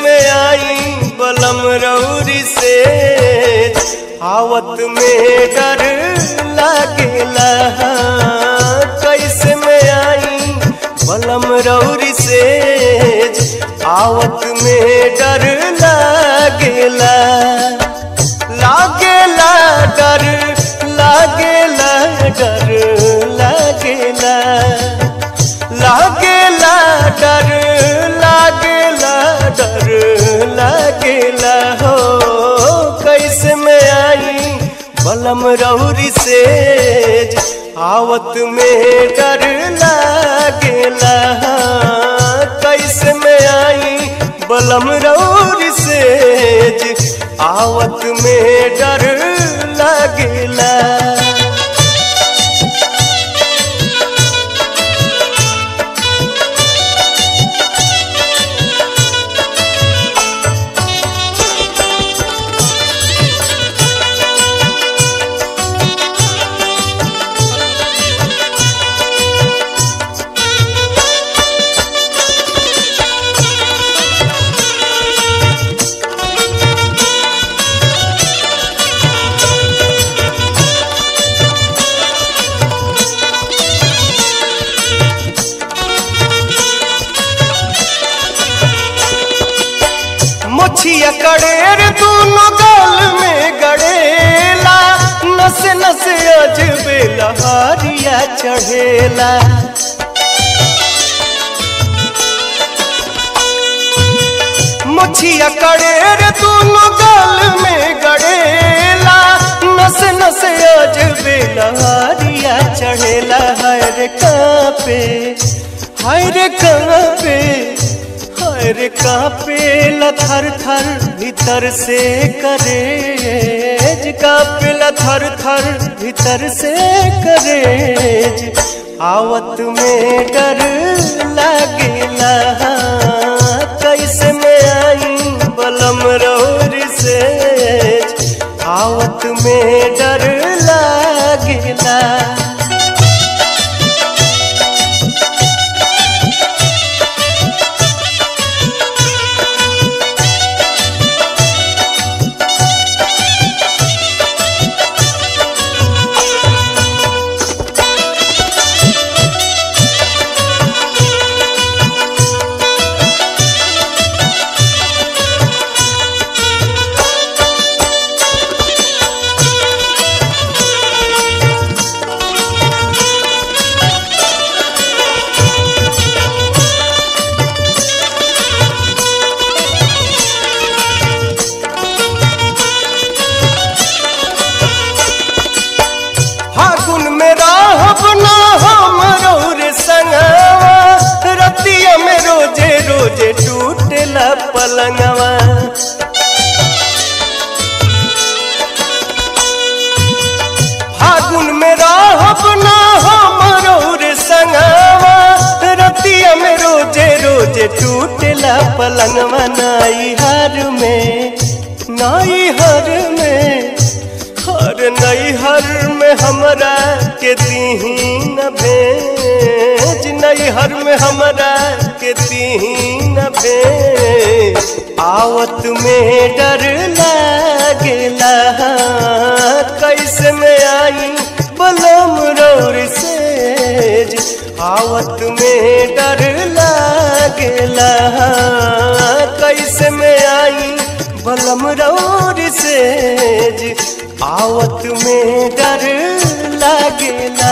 में आई बलम रौरी से आवत में डर लागेला। कैसे में आई बलम रौरी से आवत में डर लागेला। लागेला डर लागेला डर लागेला लागेला डर लागेला डर लागेला हो। कैसे में आई बलम रौरी से आवत में डर लागेला। कैसे में आई बलम रौरी से आवत में डर लागेला। मुछिया कड़ेर दोनों गाल में गड़ेला। नस नस अजबे लहारिया चढ़ेला। मुछिया कड़ेर दोनों गाल में गड़ेला। नस नस अजबे लहारिया चढ़ेला। हाय रे कांपे हाय रे कांपे रे कांपेला थर थर भीतर से करेज। कांपेला थर थर भीतर से करेज। आवत में डर लागेला। कैसे में आई बलम रौरी से आवत में डर लागेला। रतिया में रोजे रोजे टूटेला पलंगवा। फागुन में रहब ना हमरो रे संगवा। रतिया में रोजे रोजे टूटेला पलंगवा। नाई हर में नाई हर में हर नई हर में हमरा के दीन भेज। नई हर में हमरा के दीन भेज। आवत में डर लागेला। कैसे में आई बलम रौरी से आवत में डर लागेला। कैसे में आई बलम रौरी से आवत में डर लागेला।